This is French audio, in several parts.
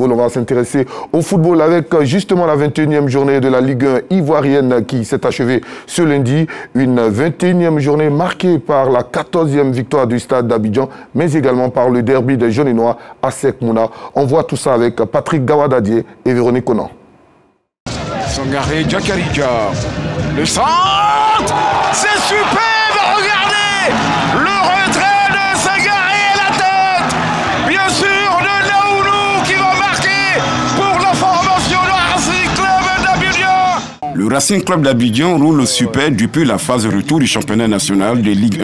où l'on va s'intéresser au football avec justement la 21e journée de la Ligue 1 ivoirienne qui s'est achevée ce lundi. Une 21e journée marquée par la 14e victoire du stade d'Abidjan, mais également par le derby des jaunes et noirs à Sek Mouna. On voit tout ça avec Patrick Gawadadier et Véronique Conan. Sangaré Djakarija. Le centre, c'est superbe, regardez le retrait de Sangaré et la tête, bien sûr de Naounou qui va marquer pour la formation du Racing Club d'Abidjan. Le Racing Club d'Abidjan roule au super depuis la phase retour du championnat national de Ligue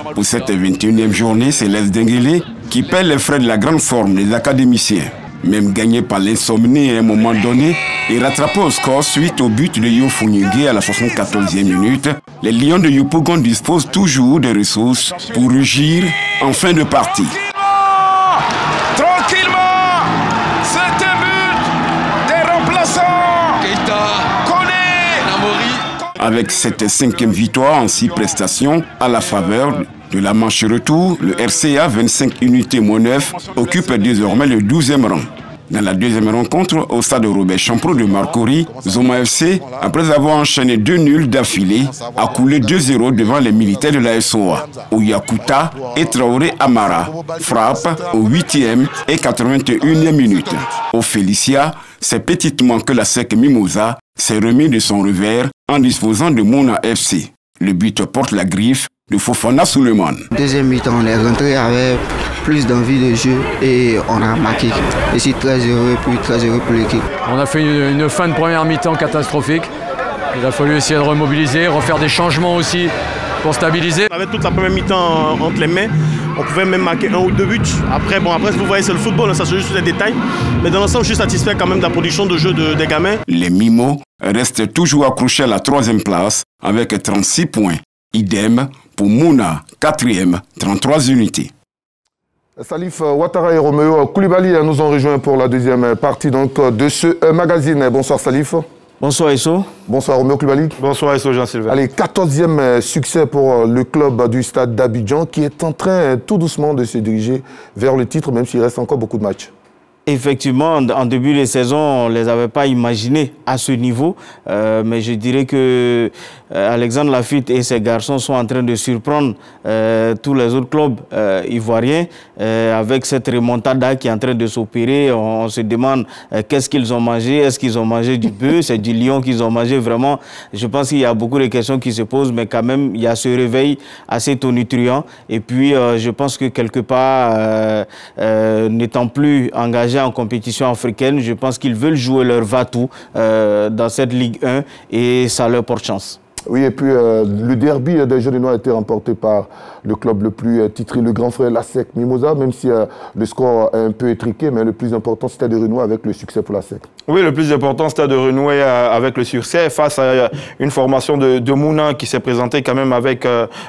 1. Pour cette 21e journée, c'est Les Denguélé qui paie les frais de la grande forme des académiciens. Même gagné par l'insomnie à un moment donné et rattrapé au score suite au but de Yofunyege à la 74e minute, les Lions de Yopougon disposent toujours des ressources pour rugir en fin de partie. Tranquillement, c'est un but des remplaçants. Keita, Koné, Namori. Avec cette 5e victoire en 6 prestations à la faveur de la manche retour, le RCA 25 unités moins 9 occupe désormais le 12e rang. Dans la deuxième rencontre, au stade Robert Champrou de Marcory, Zoma FC, après avoir enchaîné 2 nuls d'affilée, a coulé 2-0 devant les militaires de la SOA. Ouyakuta et Traoré Amara frappent au 8e et 81e minute. Au Félicia, c'est petitement que la SEC Mimosa s'est remis de son revers en disposant de Mouna FC. Le but porte la griffe de Fofana Suleiman. Deuxième mi-temps, on est rentré avec plus d'envie de jeu et on a marqué. Je suis très heureux, pour l'équipe. On a fait une fin de première mi-temps catastrophique. Il a fallu essayer de remobiliser, refaire des changements aussi pour stabiliser. On avait toute la première mi-temps entre les mains. On pouvait même marquer 1 ou 2 buts. Après, vous voyez, c'est le football, ça se joue sur des détails. Mais dans l'ensemble, je suis satisfait quand même de la production de jeu des gamins. Les Mimos restent toujours accrochés à la 3e place avec 36 points. Idem pour Mouna, 4e, 33 unités. Salif Ouattara et Roméo Koulibaly nous ont rejoints pour la deuxième partie donc, de ce magazine. Bonsoir Salif. Bonsoir Esso. Bonsoir Roméo Koulibaly. Bonsoir Esso Jean-Sylvain. Allez, 14e succès pour le club du stade d'Abidjan qui est en train tout doucement de se diriger vers le titre, même s'il reste encore beaucoup de matchs. Effectivement, en début de saison, on ne les avait pas imaginés à ce niveau. Mais je dirais que Alexandre Lafitte et ses garçons sont en train de surprendre tous les autres clubs ivoiriens avec cette remontada qui est en train de s'opérer. On se demande qu'est-ce qu'ils ont mangé. Est-ce qu'ils ont mangé du bœuf? C'est du lion qu'ils ont mangé vraiment. Je pense qu'il y a beaucoup de questions qui se posent, mais quand même, il y a ce réveil assez tonitruant. Et puis, je pense que quelque part, n'étant plus engagé en compétition africaine, je pense qu'ils veulent jouer leur va-tout dans cette Ligue 1 et ça leur porte chance. Oui, et puis le derby des jaunes et noirs a été remporté par le club le plus titré, le grand frère, la SEC Mimosa, même si le score est un peu étriqué, mais le plus important, c'était de renouer avec le succès pour la SEC. Oui, le plus important, c'était de renouer avec le succès face à une formation de Mouna qui s'est présentée quand même avec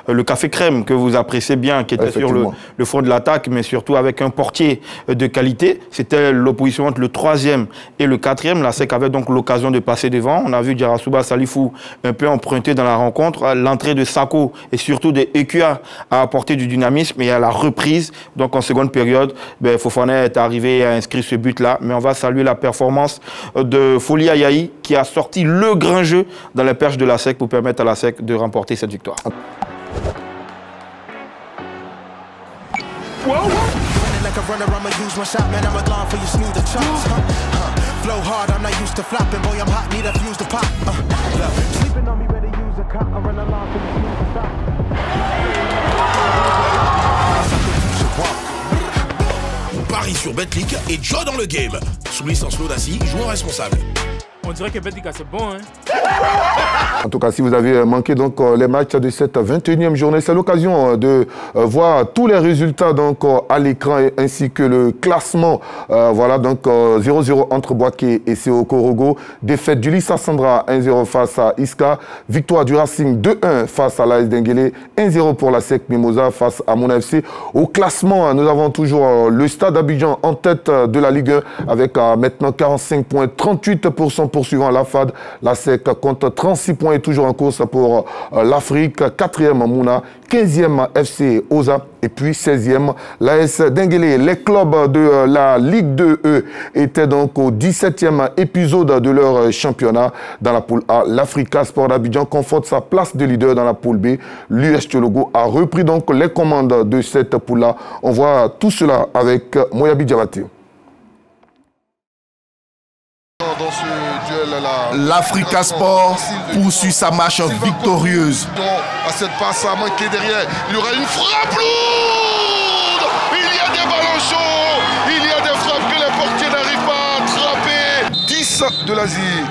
le café crème que vous appréciez bien, qui était sur le front de l'attaque, mais surtout avec un portier de qualité. C'était l'opposition entre le 3e et le 4e. La SEC avait donc l'occasion de passer devant. On a vu Djarasouba Salifou un peu emprunter dans la rencontre. L'entrée de Sako et surtout de Ekua a apporté du dynamisme et à la reprise. Donc en seconde période, Fofana est arrivé à inscrire ce but-là. Mais on va saluer la performance de Folia Yahi qui a sorti le grand jeu dans les perches de la SEC pour permettre à la SEC de remporter cette victoire. Paris sur Betclic et Joe dans le game. Sous licence Lodassi, joueur responsable. On dirait que Betclic c'est bon, hein. En tout cas, si vous avez manqué donc, les matchs de cette 21e journée, c'est l'occasion de voir tous les résultats donc, à l'écran ainsi que le classement. Voilà, donc 0-0 entre Boaké et CO Korogo. Défaite du Lissa Sandra 1-0 face à Iska. Victoire du Racing 2-1 face à l'AS Denguélé. 1-0 pour la SEC Mimosa face à Mouna FC. Au classement, nous avons toujours le Stade Abidjan en tête de la Ligue 1 avec maintenant 45 points, 38% pour poursuivant la FAD. La SEC compte 36 points et toujours en course pour l'Afrique. 4e Mouna, 15e FC Oza et puis 16e l'AS Denguélé. Les clubs de la Ligue 2E étaient donc au 17e épisode de leur championnat. Dans la poule A, l'Africa Sport d'Abidjan conforte sa place de leader dans la poule B. L'US Tchologo a repris donc les commandes de cette poule-là. On voit tout cela avec Moyabi Diabaté. Dans ce duel-là, l'Africa Sport poursuit sa marche victorieuse. À cette passe à manquer derrière, il y aura une frappe lourde. Il y a des ballons chauds, il y a des frappes que les portiers n'arrivent pas à attraper. 10 de l'Asie.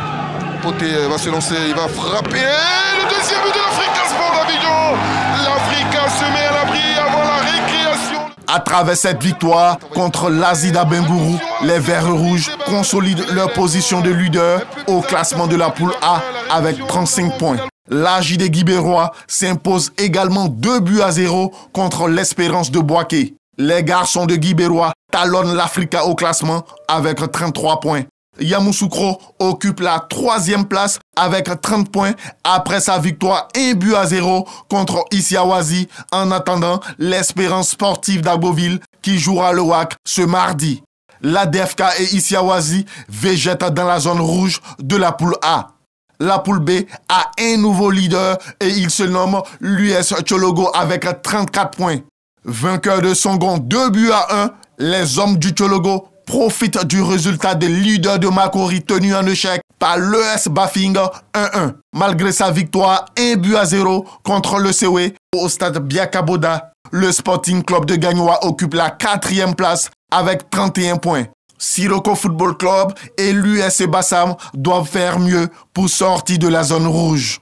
Poté va se lancer, il va frapper. Et le deuxième but de l'Africa Sport d'Abidjan. L'Africa se met à l'abri avant la récréation. À travers cette victoire contre l'Azida Bengourou, les Verts Rouges consolident leur position de leader au classement de la poule A avec 35 points. L'AJD Guibérois s'impose également 2-0 contre l'Espérance de Bouaké. Les garçons de Guibérois talonnent l'Africa au classement avec 33 points. Yamoussoukro occupe la 3e place avec 30 points après sa victoire 1-0 contre Issiawazi en attendant l'Espérance sportive d'Agboville qui jouera le WAC ce mardi. La DFK et Issiawazi végètent dans la zone rouge de la poule A. La poule B a un nouveau leader et il se nomme l'US Tchologo avec 34 points. Vainqueur de Songon 2-1, les hommes du Tchologo profite du résultat des leaders de Makori tenu en échec par l'ES Bafing 1-1. Malgré sa victoire 1-0 contre le COE au stade Biakaboda, le Sporting Club de Gagnoa occupe la 4e place avec 31 points. Siroko Football Club et l'US Bassam doivent faire mieux pour sortir de la zone rouge.